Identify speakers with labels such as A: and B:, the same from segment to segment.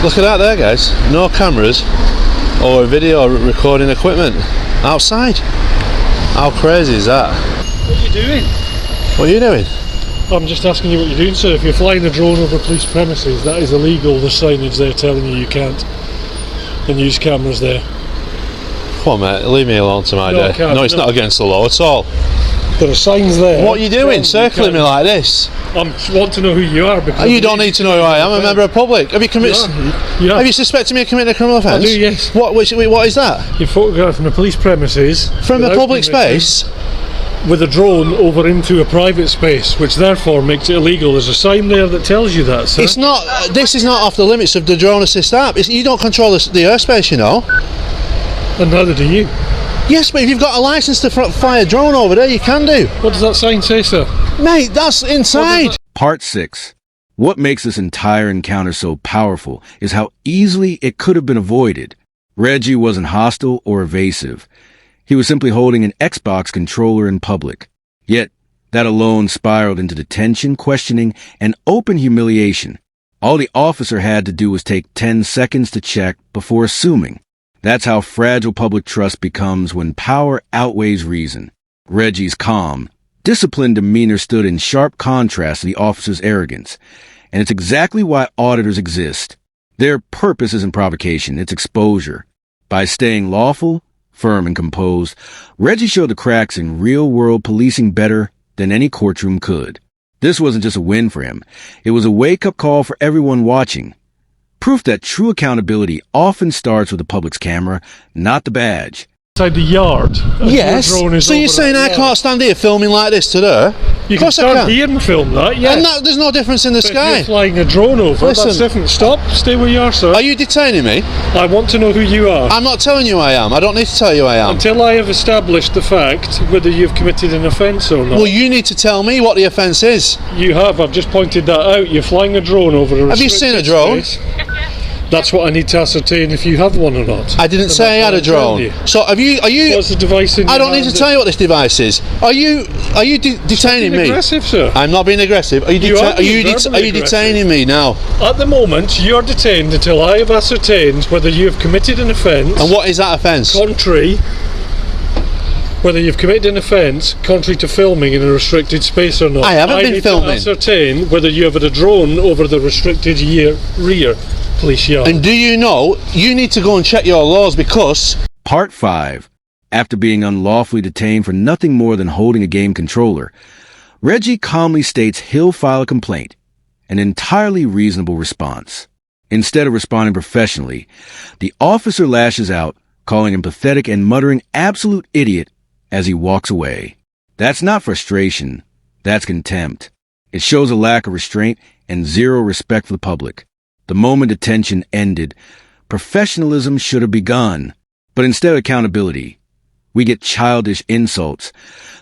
A: Look at that there, guys. No cameras or video recording equipment outside. How crazy is that?
B: What are you doing?
A: What are you doing?
B: I'm just asking you what you're doing, sir. If you're flying a drone over police premises, that is illegal. There's signage there telling you can't, and use cameras there.
A: Come on, mate, leave me alone to my day. No, it's not against the law at all.
B: There are signs there.
A: What are you doing, circling me like this?
B: I want to know who you are. Because
A: you don't need to know who I am. I'm a member of the public. Have you committed?
B: Yeah.
A: Have you suspected me of committing a criminal offence?
B: I do, yes.
A: What is that?
B: You're photographing a police premises
A: from a public space
B: with a drone over into a private space, which therefore makes it illegal. There's a sign there that tells you that, sir.
A: It's not. This is not off the limits of the drone assist app. You don't control the airspace, you know.
B: And neither do you.
A: Yes, but if you've got a licence to fly a drone over there, you can do.
B: What does that sign say, sir?
A: Mate, that's inside.
C: Part 6. What makes this entire encounter so powerful is how easily it could have been avoided. Reggie wasn't hostile or evasive. He was simply holding an Xbox controller in public. Yet, that alone spiraled into detention, questioning, and open humiliation. All the officer had to do was take 10 seconds to check before assuming. That's how fragile public trust becomes when power outweighs reason. Reggie's calm, disciplined demeanor stood in sharp contrast to the officer's arrogance. And it's exactly why auditors exist. Their purpose isn't provocation, it's exposure. By staying lawful, firm, and composed, Reggie showed the cracks in real-world policing better than any courtroom could. This wasn't just a win for him. It was a wake-up call for everyone watching. Proof that true accountability often starts with the public's camera, not the badge.
B: Inside the yard.
A: Yes. So you're saying I can't stand here filming like this today?
B: You can stand here and film that, yes.
A: And there's no difference in the sky.
B: If you're flying a drone over, that's different. Stop. Stay where you are, sir.
A: Are you detaining me?
B: I want to know who you are.
A: I'm not telling you who I am. I don't need to tell you who I am.
B: Until I have established the fact whether you've committed an offence or not.
A: Well, you need to tell me what the offence is.
B: You have. I've just pointed that out. You're flying a drone over a restricted
A: Have you seen a drone?
B: Space. That's what I need to ascertain if you have one or not.
A: I didn't say I had a drone. So are you?
B: What's the device in your
A: I don't need to tell you what this device is. Are you detaining me?
B: Aggressive, sir.
A: I'm not being aggressive. Are you detaining me now?
B: At the moment, you are detained until I have ascertained whether you have committed an offence.
A: And what is that offence?
B: Whether you've committed an offence contrary to filming in a restricted space or not.
A: I haven't been filming.
B: I need to ascertain whether you have had a drone over the restricted rear police yard.
A: And do you know, you need to go and check your laws because...
C: Part 5. After being unlawfully detained for nothing more than holding a game controller, Reggie calmly states he'll file a complaint, an entirely reasonable response. Instead of responding professionally, the officer lashes out, calling him pathetic and muttering absolute idiot as he walks away. That's not frustration, that's contempt. It shows a lack of restraint and zero respect for the public. The moment detention ended, professionalism should have begun. But instead of accountability, we get childish insults,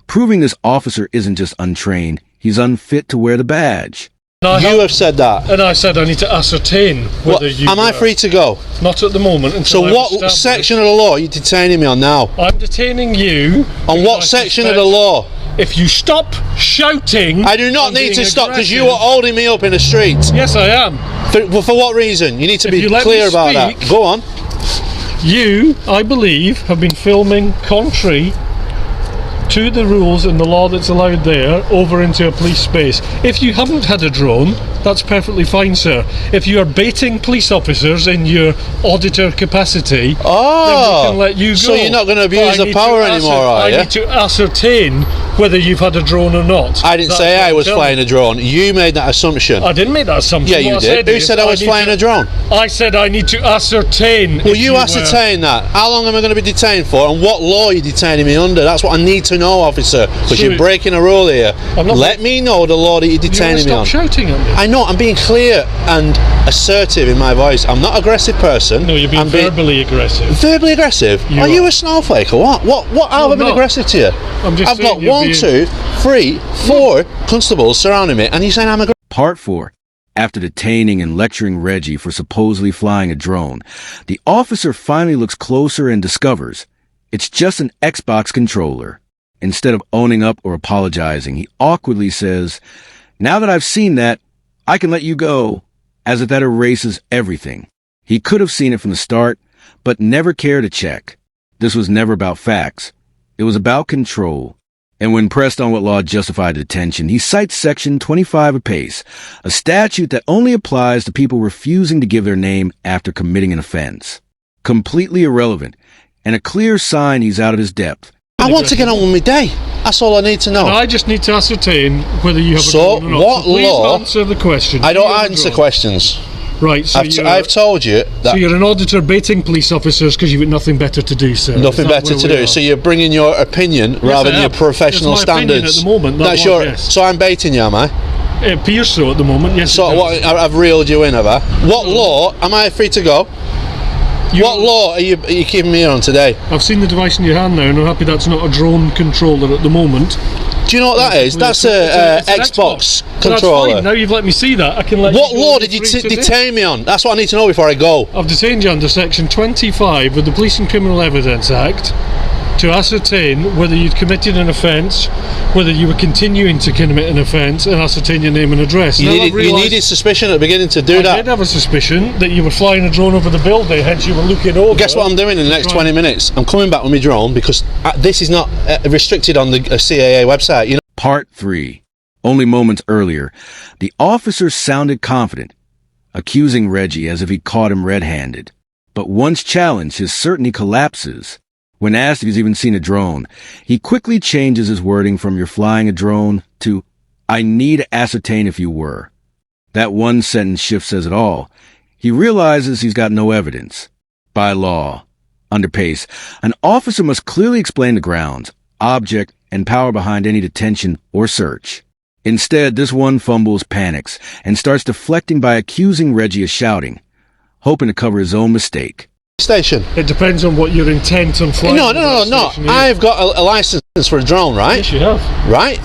C: proving this officer isn't just untrained, he's unfit to wear the badge.
A: You have said that.
B: And I said I need to ascertain whether you...
A: Am I free to go?
B: Not at the moment.
A: So what section of the law are you detaining me on now?
B: I'm detaining you...
A: On what section of the law?
B: If you stop shouting...
A: I do not need to stop because you are holding me up in the street.
B: Yes, I am.
A: For what reason? You need to be clear about that. Go on.
B: You, I believe, have been filming contrary to the rules and the law that's allowed there over into a police space. If you haven't had a drone, that's perfectly fine, sir. If you are baiting police officers in your auditor capacity, then we can let you go.
A: So you're not going to abuse the power anymore, are you?
B: I need to ascertain whether you've had a drone or not.
A: I didn't say I was flying a drone. You made that assumption.
B: I didn't make that assumption.
A: Yeah, you did. Who said I was flying a drone?
B: I said I need to ascertain.
A: Well, you ascertain that. How long am I going to be detained for, and what law are you detaining me under? That's what I need to know, officer, because you're breaking a rule here. Let me know the law that you're detaining me on.
B: Stop shouting at me.
A: I know, I'm being clear and assertive in my voice. I'm not an aggressive person.
B: No, you're being verbally aggressive.
A: Verbally aggressive? Are you a snowflake or what? How have I been aggressive to you? I've got 1, 2, 3, 4 constables surrounding me, and you're saying I'm aggressive?
C: Part 4. After detaining and lecturing Reggie for supposedly flying a drone, the officer finally looks closer and discovers it's just an Xbox controller. Instead of owning up or apologizing, he awkwardly says, "Now that I've seen that, I can let you go," as if that erases everything. He could have seen it from the start, but never cared to check. This was never about facts. It was about control. And when pressed on what law justified detention, he cites Section 25 apace, a statute that only applies to people refusing to give their name after committing an offense. Completely irrelevant, and a clear sign he's out of his depth.
A: I want to get on with my day. That's all I need to know.
B: And I just need to ascertain whether you have a
A: So,
B: drone or not.
A: what
B: So please
A: law?
B: answer the question.
A: I
B: Do you
A: don't
B: have a
A: answer
B: drone?
A: questions.
B: Right, so
A: I've told you that
B: so you're an auditor baiting police officers because you've got nothing better to do, sir.
A: nothing
B: Is that
A: better
B: where
A: to
B: we
A: do.
B: are?
A: So you're bringing your opinion rather
B: I
A: than your
B: am.
A: professional
B: It's my opinion
A: standards.
B: at the moment,
A: That's
B: not
A: your.
B: yes.
A: So I'm baiting you, am I?
B: It appears so at the moment, yes.
A: So
B: it
A: what?
B: does.
A: I've reeled you in, have I? What law? Am I free to go? What law are you keeping me on today?
B: I've seen the device in your hand now, and I'm happy that's not a drone controller at the moment.
A: Do you know what that is? That's
B: It's
A: a
B: an
A: Xbox
B: So that's
A: controller.
B: fine. Now you've let me see that. I can let
A: What
B: you go
A: law
B: and
A: did you
B: be free today.
A: detain me on? That's what I need to know before I go.
B: I've detained you under Section 25 of the Police and Criminal Evidence Act to ascertain whether you'd committed an offence, whether you were continuing to commit an offence, and ascertain your name and address.
A: You
B: Now I've
A: needed
B: realised
A: suspicion at the beginning to do
B: I
A: that.
B: did have a suspicion that you were flying a drone over the building, hence you were looking over.
A: Guess what I'm doing in the next
B: Right.
A: 20 minutes? I'm coming back with my drone because this is not restricted on the CAA website. You know.
C: Part 3. Only moments earlier, the officer sounded confident, accusing Reggie as if he caught him red-handed. But once challenged, his certainty collapses. When asked if he's even seen a drone, he quickly changes his wording from "you're flying a drone" to "I need to ascertain if you were." That one sentence shift says it all. He realizes he's got no evidence. By law, under PACE, an officer must clearly explain the grounds, object, and power behind any detention or search. Instead, this one fumbles, panics, and starts deflecting by accusing Reggie of shouting, hoping to cover his own mistake.
A: Station.
B: It depends on what your intent on flying.
A: No.
B: that station is.
A: I've got a license for a drone, right?
B: Yes, you have.
A: Right?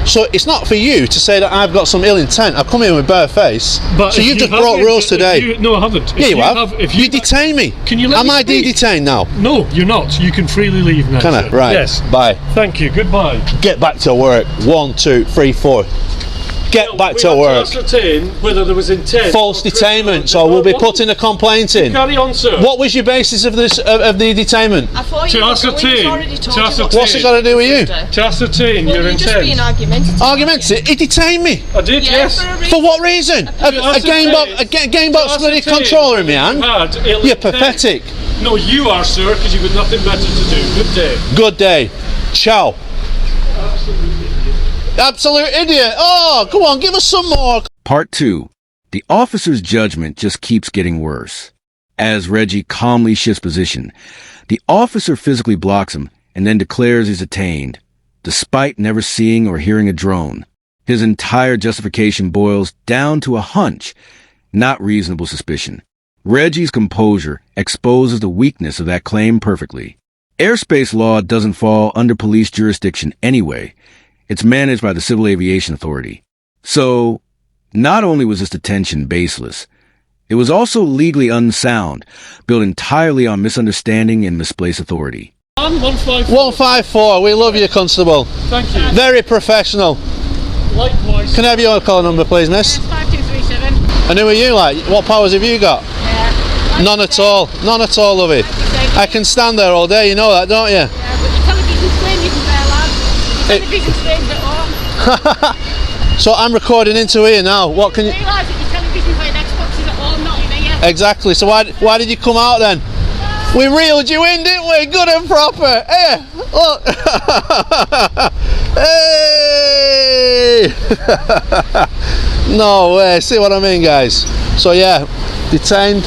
A: So it's not for you to say that I've got some ill intent. I've come in with bare face.
B: But
A: So
B: if
A: you just
B: have
A: brought
B: it-
A: rules
B: if
A: today.
B: no, I haven't.
A: Yeah, you have.
B: If
A: you detain me.
B: Can you let
A: Am
B: me
A: I
B: speak?
A: detained now?
B: No, you're not. You can freely leave now.
A: Can I?
B: sir.
A: Right.
B: Yes.
A: Bye.
B: Thank you. Goodbye.
A: Get back to work. 1, 2, 3, 4. Get back to work.
B: To ascertain whether there was intent.
A: False detainment. So we'll be putting a complaint in.
B: Carry on, sir.
A: What was your basis of this of the detainment?
D: I thought
B: To
D: you were
B: ascertain-
D: going, already told
B: to
D: you
B: ascertain-
A: What's it got to do with you?
B: To ascertain
D: Well,
B: your
D: you're just being
B: intent.
D: argumentative.
A: Argumentative? He detained me.
B: I did,
D: Yeah,
B: yes.
D: for a reason.
A: For what reason? A game box, game box bloody controller in my hand. You're pathetic.
B: No, you are, sir, because you've got nothing better to do. Good day.
A: Good day. Ciao. Absolute idiot. Oh, come on, give us some more.
C: Part 2. The officer's judgment just keeps getting worse. As Reggie calmly shifts position, the officer physically blocks him and then declares he's detained, despite never seeing or hearing a drone. His entire justification boils down to a hunch, not reasonable suspicion. Reggie's composure exposes the weakness of that claim perfectly. Airspace law doesn't fall under police jurisdiction anyway. It's managed by the Civil Aviation Authority. So, not only was this detention baseless, it was also legally unsound, built entirely on misunderstanding and misplaced authority.
B: 154.
A: 154. We love you, Constable.
B: Thank you.
A: Very professional.
B: Likewise.
A: Can I have your call number, please, miss?
D: 5237.
A: And who are you like? What powers have you got?
D: Yeah.
A: None at all. None at all, lovey. I can stand there all day, you know that, don't you?
D: Yeah, but the television screen isn't there, lad. The television screen's at home.
A: So I'm recording into here now. What can you...
D: Realise that your television playing Xbox is at home, not in here.
A: Exactly. So why did you come out then? We reeled you in, didn't we? Good and proper. Hey, look. Hey. No way. See what I mean, guys? So yeah, detained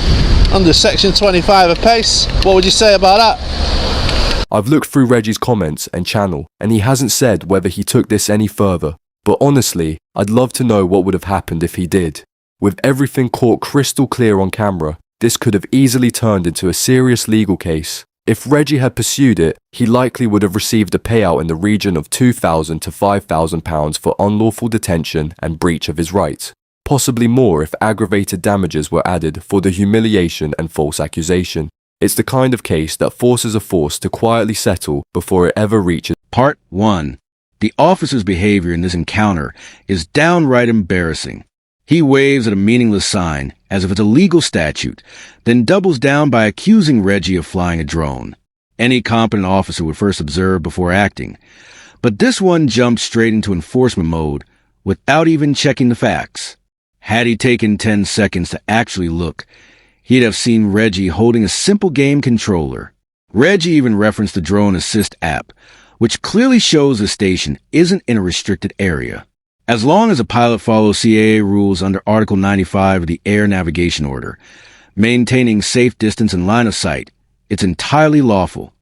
A: under Section 25 of PACE. What would you say about that?
E: I've looked through Reggie's comments and channel, and he hasn't said whether he took this any further. But honestly, I'd love to know what would have happened if he did. With everything caught crystal clear on camera, this could have easily turned into a serious legal case. If Reggie had pursued it, he likely would have received a payout in the region of £2,000 to £5,000 for unlawful detention and breach of his rights. Possibly more if aggravated damages were added for the humiliation and false accusation. It's the kind of case that forces a force to quietly settle before it ever reaches.
C: Part 1. The officer's behavior in this encounter is downright embarrassing. He waves at a meaningless sign, as if it's a legal statute, then doubles down by accusing Reggie of flying a drone. Any competent officer would first observe before acting. But this one jumped straight into enforcement mode without even checking the facts. Had he taken 10 seconds to actually look, he'd have seen Reggie holding a simple game controller. Reggie even referenced the Drone Assist app, which clearly shows the station isn't in a restricted area. As long as a pilot follows CAA rules under Article 95 of the Air Navigation Order, maintaining safe distance and line of sight, it's entirely lawful.